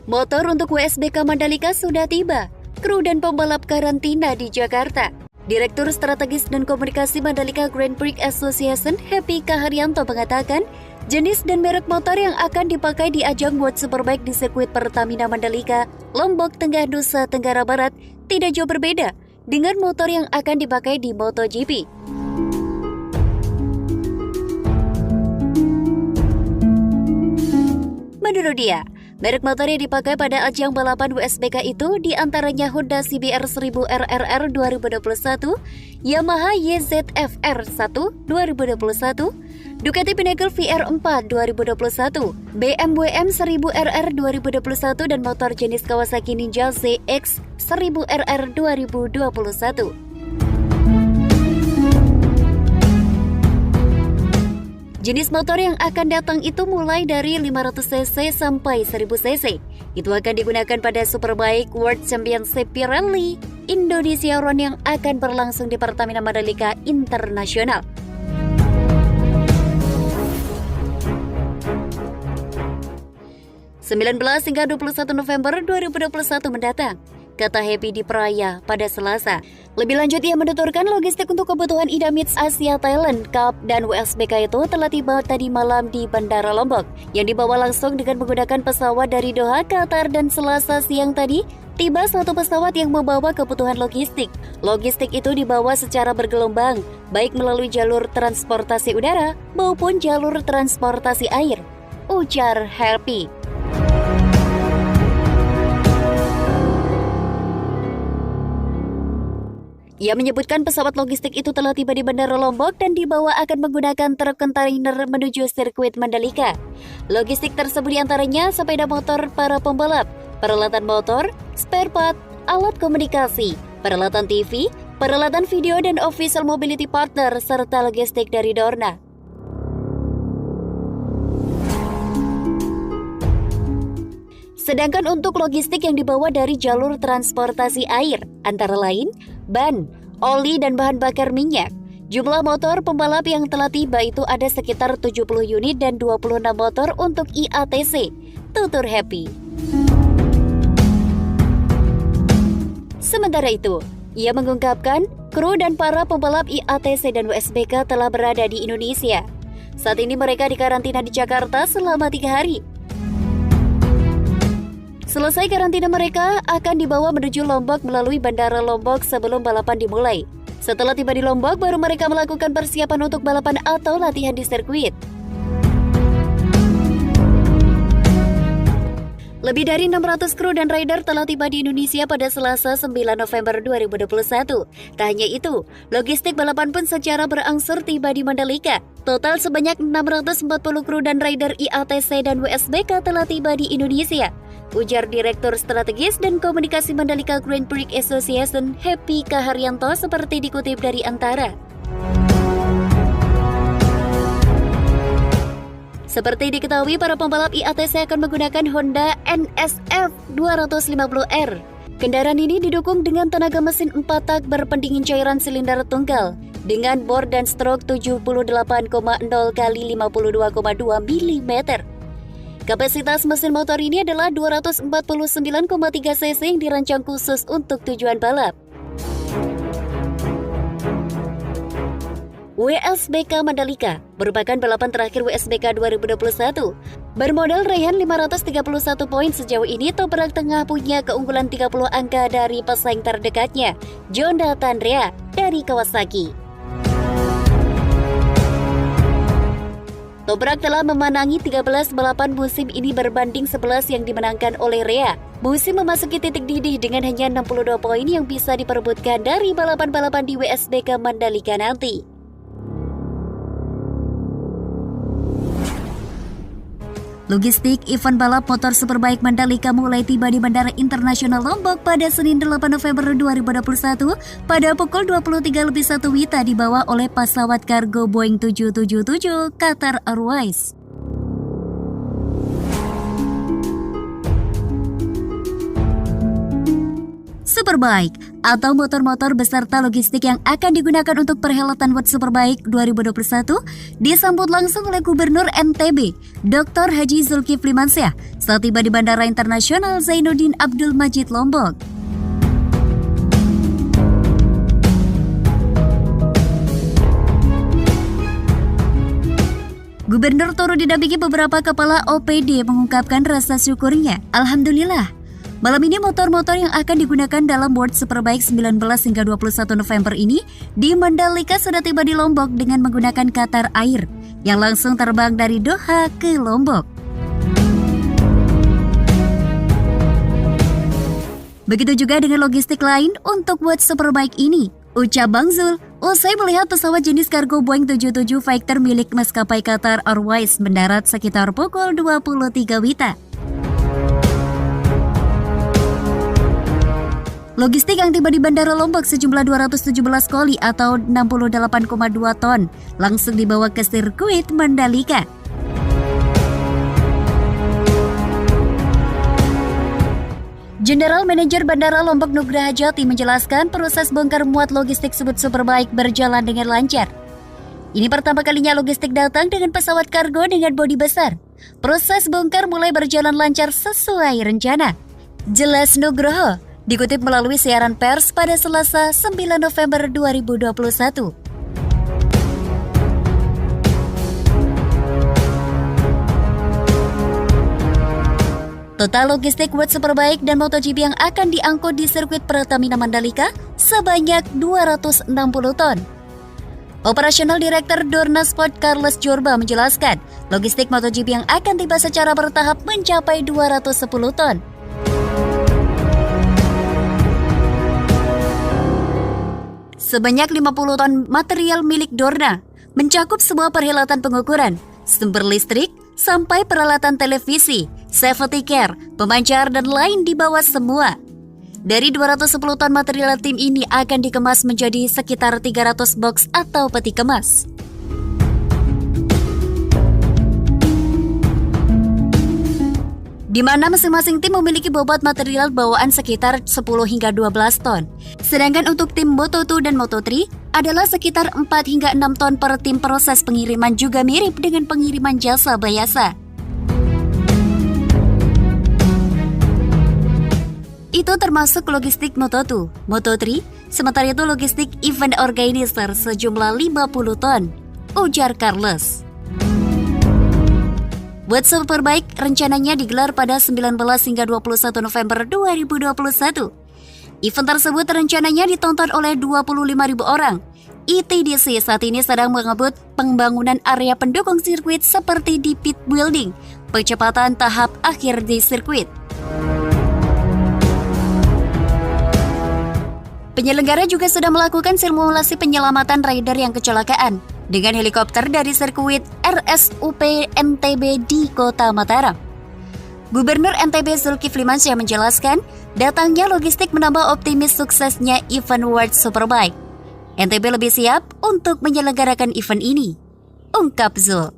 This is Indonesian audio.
Motor untuk WSBK Mandalika sudah tiba. Kru dan pembalap karantina di Jakarta. Direktur Strategis dan Komunikasi Mandalika Grand Prix Association, Happy Kaharyanto mengatakan, jenis dan merek motor yang akan dipakai di ajang World Superbike di sirkuit Pertamina Mandalika, Lombok Tengah, Nusa Tenggara Barat tidak jauh berbeda dengan motor yang akan dipakai di MotoGP. Menurut dia, merek motor yang dipakai pada ajang balapan WSBK itu diantaranya Honda CBR 1000 RRR 2021, Yamaha YZF-R 1 2021, Ducati Pinnacle VR4 2021, BMW M1000 RR 2021 dan motor jenis Kawasaki Ninja ZX 1000 RR 2021. Jenis motor yang akan datang itu mulai dari 500cc sampai 1000cc. Itu akan digunakan pada Superbike World Championship Pirelli Indonesia Round yang akan berlangsung di Pertamina Mandalika Internasional. (19 hingga 21 November 2021 mendatang), kata Happy di Praia pada Selasa. Lebih lanjut, ia menuturkan logistik untuk kebutuhan Idamits Asia Talent Cup dan WSBK itu telah tiba tadi malam di Bandara Lombok, yang dibawa langsung dengan menggunakan pesawat dari Doha, Qatar, dan Selasa siang tadi tiba satu pesawat yang membawa kebutuhan logistik. Logistik itu dibawa secara bergelombang, baik melalui jalur transportasi udara maupun jalur transportasi air, ujar Happy. Ia menyebutkan pesawat logistik itu telah tiba di Bandara Lombok dan dibawa akan menggunakan truk kontainer menuju sirkuit Mandalika. Logistik tersebut diantaranya sepeda motor para pembalap, peralatan motor, spare part, alat komunikasi, peralatan TV, peralatan video dan official mobility partner, serta logistik dari Dorna. Sedangkan untuk logistik yang dibawa dari jalur transportasi air, antara lain ban, oli, dan bahan bakar minyak. Jumlah motor pembalap yang telah tiba itu ada sekitar 70 unit dan 26 motor untuk IATC, tutur Happy. Sementara itu, ia mengungkapkan kru dan para pembalap IATC dan WSBK telah berada di Indonesia. Saat ini mereka dikarantina di Jakarta selama 3 hari. Selesai karantina, mereka akan dibawa menuju Lombok melalui Bandara Lombok sebelum balapan dimulai. Setelah tiba di Lombok, baru mereka melakukan persiapan untuk balapan atau latihan di sirkuit. Lebih dari 600 kru dan rider telah tiba di Indonesia pada Selasa 9 November 2021. Tak hanya itu, logistik balapan pun secara berangsur tiba di Mandalika. Total sebanyak 640 kru dan rider IATC dan WSBK telah tiba di Indonesia, ujar Direktur Strategis dan Komunikasi Mandalika Grand Prix Association, Happy Kaharyanto, seperti dikutip dari Antara. Seperti diketahui, para pembalap IATC akan menggunakan Honda NSF 250R. Kendaraan ini didukung dengan tenaga mesin 4 tak berpendingin cairan silinder tunggal dengan bor dan strok 78,0 kali 52,2 mm. Kapasitas mesin motor ini adalah 249,3 cc yang dirancang khusus untuk tujuan balap. WSBK Mandalika merupakan balapan terakhir WSBK 2021. Bermodal raihan 531 poin sejauh ini, Toprak Tengah punya keunggulan 30 angka dari pesaing terdekatnya, Jonathan Rea dari Kawasaki. Toprak telah memenangi 13 balapan musim ini berbanding 11 yang dimenangkan oleh Rea. Musim memasuki titik didih dengan hanya 62 poin yang bisa diperebutkan dari balapan-balapan di WSBK Mandalika nanti. Logistik event balap motor Superbike Mandalika mulai tiba di Bandara Internasional Lombok pada Senin 8 November 2021 pada pukul 23.01 WITA, dibawa oleh pesawat kargo Boeing 777 Qatar Airways. Superbike atau motor-motor beserta logistik yang akan digunakan untuk perhelatan World Superbike 2021 disambut langsung oleh Gubernur NTB, Dr. Haji Zulkifli Mansyah saat tiba di Bandara Internasional Zainuddin Abdul Majid Lombok. Gubernur turut didampingi beberapa kepala OPD mengungkapkan rasa syukurnya. Alhamdulillah, malam ini motor-motor yang akan digunakan dalam World Superbike 19 hingga 21 November ini di Mandalika sudah tiba di Lombok dengan menggunakan Qatar Air yang langsung terbang dari Doha ke Lombok. Begitu juga dengan logistik lain untuk World Superbike ini, ucap Bang Zul usai melihat pesawat jenis kargo Boeing 77 Fighter milik maskapai Qatar Airways mendarat sekitar pukul 23 WITA. Logistik yang tiba di Bandara Lombok sejumlah 217 koli atau 68,2 ton langsung dibawa ke sirkuit Mandalika. General Manager Bandara Lombok Nugraha Jati menjelaskan proses bongkar muat logistik World Superbike berjalan dengan lancar. Ini pertama kalinya logistik datang dengan pesawat kargo dengan bodi besar. Proses bongkar mulai berjalan lancar sesuai rencana. Jelas Nugroho, dikutip melalui siaran pers pada Selasa 9 November 2021. Total logistik World Superbike dan MotoGP yang akan diangkut di sirkuit Pertamina Mandalika sebanyak 260 ton. Operasional Direktur Dorna Sport Carlos Jorba menjelaskan, logistik MotoGP yang akan tiba secara bertahap mencapai 210 ton. Sebanyak 50 ton material milik Dorna, mencakup semua perhelatan pengukuran, sumber listrik, sampai peralatan televisi, safety care, pemancar, dan lain dibawa semua. Dari 210 ton material tim ini akan dikemas menjadi sekitar 300 box atau peti kemas. Di mana masing-masing tim memiliki bobot material bawaan sekitar 10 hingga 12 ton. Sedangkan untuk tim Moto2 dan Moto3 adalah sekitar 4 hingga 6 ton per tim. Proses pengiriman juga mirip dengan pengiriman jasa biasa. Itu termasuk logistik Moto2, Moto3, sementara itu logistik event organizer sejumlah 50 ton, ujar Carlos. World Superbike rencananya digelar pada 19 hingga 21 November 2021. Event tersebut rencananya ditonton oleh 25.000 orang. ITDC saat ini sedang mengebut pembangunan area pendukung sirkuit seperti di pit building, percepatan tahap akhir di sirkuit. Penyelenggara juga sudah melakukan simulasi penyelamatan rider yang kecelakaan dengan helikopter dari sirkuit RSUP NTB di Kota Mataram. Gubernur NTB Zulkifli Mansyah menjelaskan, datangnya logistik menambah optimis suksesnya event World Superbike. NTB lebih siap untuk menyelenggarakan event ini, ungkap Zul.